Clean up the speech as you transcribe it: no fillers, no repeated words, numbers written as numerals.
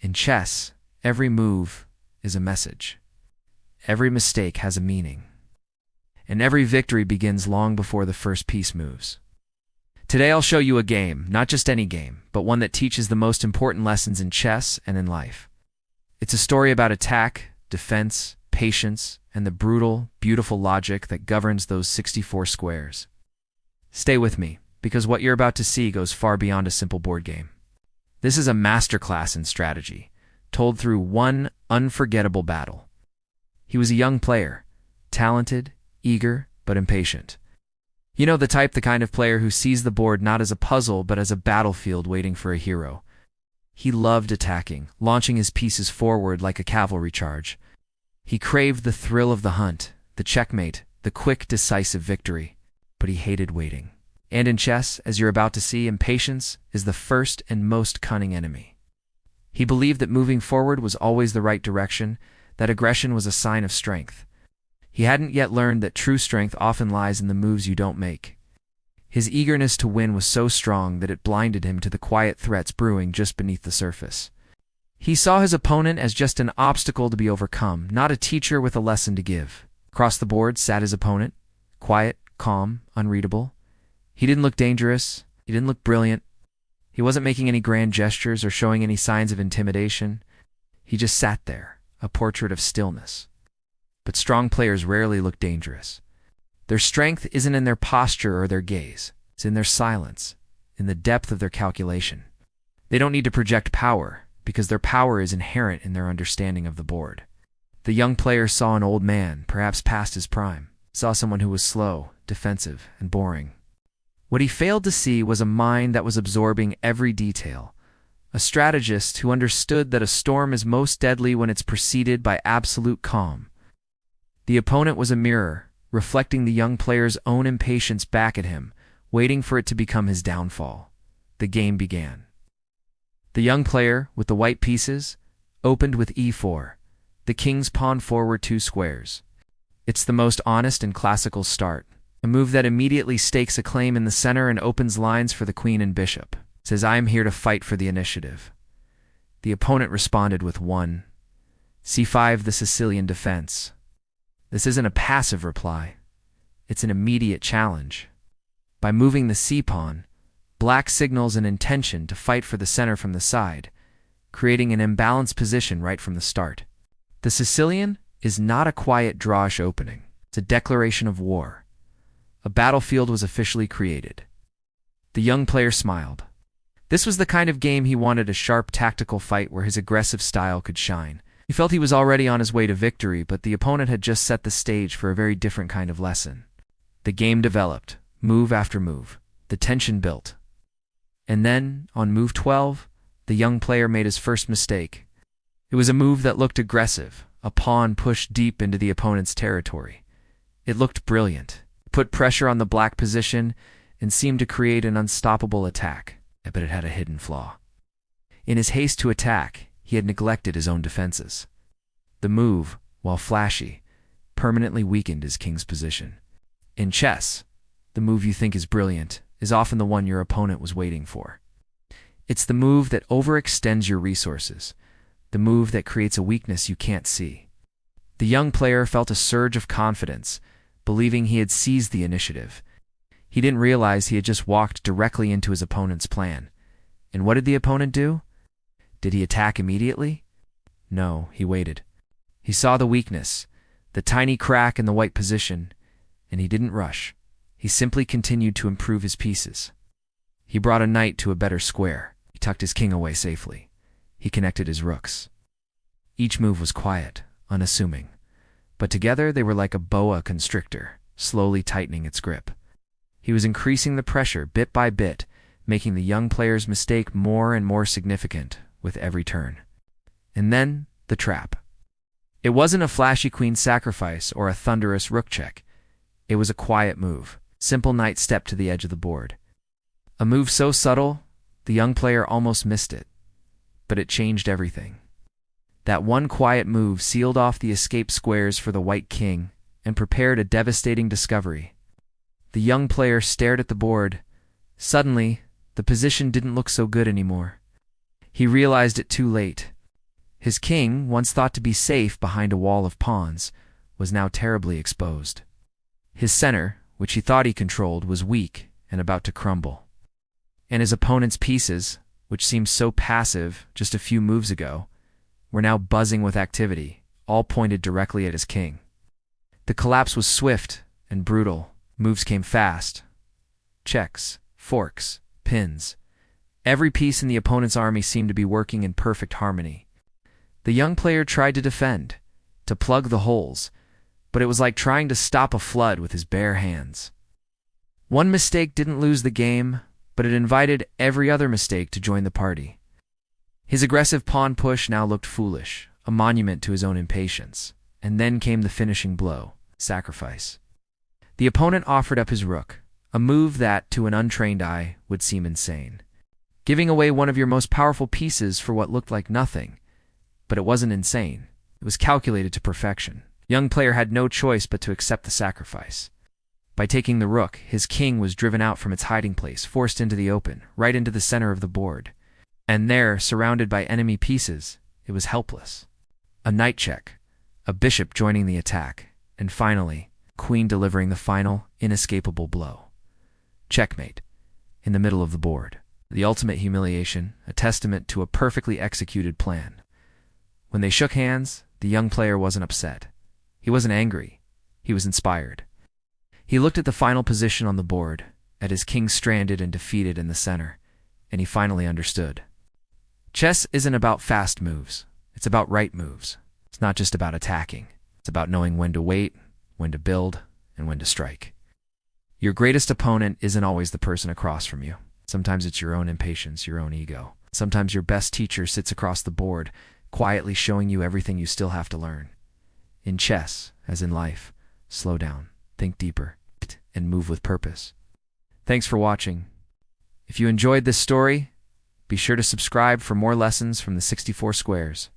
In chess, every move is a message. Every mistake has a meaning. And every victory begins long before the first piece moves. Today I'll show you a game, not just any game, but one that teaches the most important lessons in chess and in life. It's a story about attack, defense, patience, and the brutal, beautiful logic that governs those 64 squares. Stay with me, because what you're about to see goes far beyond a simple board game. This is a masterclass in strategy, told through one unforgettable battle. He was a young player, talented, eager, but impatient. You know, the kind of player who sees the board not as a puzzle but as a battlefield waiting for a hero. He loved attacking, launching his pieces forward like a cavalry charge. He craved the thrill of the hunt, the checkmate, the quick, decisive victory. But he hated waiting. And in chess, as you're about to see, impatience is the first and most cunning enemy. He believed that moving forward was always the right direction, that aggression was a sign of strength. He hadn't yet learned that true strength often lies in the moves you don't make. His eagerness to win was so strong that it blinded him to the quiet threats brewing just beneath the surface. He saw his opponent as just an obstacle to be overcome, not a teacher with a lesson to give. Across the board sat his opponent, quiet, calm, unreadable. He didn't look dangerous. He didn't look brilliant. He wasn't making any grand gestures or showing any signs of intimidation. He just sat there, a portrait of stillness. But strong players rarely look dangerous. Their strength isn't in their posture or their gaze. It's in their silence, in the depth of their calculation. They don't need to project power, because their power is inherent in their understanding of the board. The young player saw an old man, perhaps past his prime, saw someone who was slow, defensive, and boring. What he failed to see was a mind that was absorbing every detail, a strategist who understood that a storm is most deadly when it's preceded by absolute calm. The opponent was a mirror, reflecting the young player's own impatience back at him, waiting for it to become his downfall. The game began. The young player, with the white pieces, opened with e4, the king's pawn forward 2 squares. It's the most honest and classical start, a move that immediately stakes a claim in the center and opens lines for the queen and bishop. It says, "I am here to fight for the initiative." The opponent responded with 1. c5, the Sicilian defense. This isn't a passive reply. It's an immediate challenge. By moving the c-pawn, black signals an intention to fight for the center from the side, creating an imbalanced position right from the start. The Sicilian is not a quiet drawish opening. It's a declaration of war. A battlefield was officially created. The young player smiled. This was the kind of game he wanted, a sharp tactical fight where his aggressive style could shine. He felt he was already on his way to victory, but the opponent had just set the stage for a very different kind of lesson. The game developed, move after move. The tension built. And then, on move 12, the young player made his first mistake. It was a move that looked aggressive, a pawn pushed deep into the opponent's territory. It looked brilliant, put pressure on the black position, and seemed to create an unstoppable attack, but it had a hidden flaw. In his haste to attack, he had neglected his own defenses. The move, while flashy, permanently weakened his king's position. In chess, the move you think is brilliant is often the one your opponent was waiting for. It's the move that overextends your resources, the move that creates a weakness you can't see. The young player felt a surge of confidence, believing he had seized the initiative. He didn't realize he had just walked directly into his opponent's plan. And what did the opponent do? Did he attack immediately? No, he waited. He saw the weakness, the tiny crack in the white position, and he didn't rush. He simply continued to improve his pieces. He brought a knight to a better square. He tucked his king away safely. He connected his rooks. Each move was quiet, unassuming, but together they were like a boa constrictor, slowly tightening its grip. He was increasing the pressure bit by bit, making the young player's mistake more and more significant with every turn. And then, the trap. It wasn't a flashy queen sacrifice or a thunderous rook check. It was a quiet move, simple knight step to the edge of the board. A move so subtle, the young player almost missed it. But it changed everything. That one quiet move sealed off the escape squares for the white king and prepared a devastating discovery. The young player stared at the board. Suddenly, the position didn't look so good anymore. He realized it too late. His king, once thought to be safe behind a wall of pawns, was now terribly exposed. His center, which he thought he controlled, was weak and about to crumble. And his opponent's pieces, which seemed so passive just a few moves ago, were now buzzing with activity, all pointed directly at his king. The collapse was swift and brutal. Moves came fast. Checks, forks, pins. Every piece in the opponent's army seemed to be working in perfect harmony. The young player tried to defend, to plug the holes, but it was like trying to stop a flood with his bare hands. One mistake didn't lose the game, but it invited every other mistake to join the party. His aggressive pawn push now looked foolish, a monument to his own impatience. And then came the finishing blow, sacrifice. The opponent offered up his rook, a move that, to an untrained eye, would seem insane. Giving away one of your most powerful pieces for what looked like nothing. But it wasn't insane. It was calculated to perfection. The young player had no choice but to accept the sacrifice. By taking the rook, his king was driven out from its hiding place, forced into the open, right into the center of the board. And there, surrounded by enemy pieces, it was helpless. A knight check, a bishop joining the attack, and finally, queen delivering the final, inescapable blow. Checkmate, in the middle of the board. The ultimate humiliation, a testament to a perfectly executed plan. When they shook hands, the young player wasn't upset. He wasn't angry. He was inspired. He looked at the final position on the board, at his king stranded and defeated in the center, and he finally understood. Chess isn't about fast moves. It's about right moves. It's not just about attacking. It's about knowing when to wait, when to build, and when to strike. Your greatest opponent isn't always the person across from you. Sometimes it's your own impatience, your own ego. Sometimes your best teacher sits across the board, quietly showing you everything you still have to learn. In chess, as in life, slow down, think deeper, and move with purpose. Thanks for watching. If you enjoyed this story, be sure to subscribe for more lessons from the 64 Squares.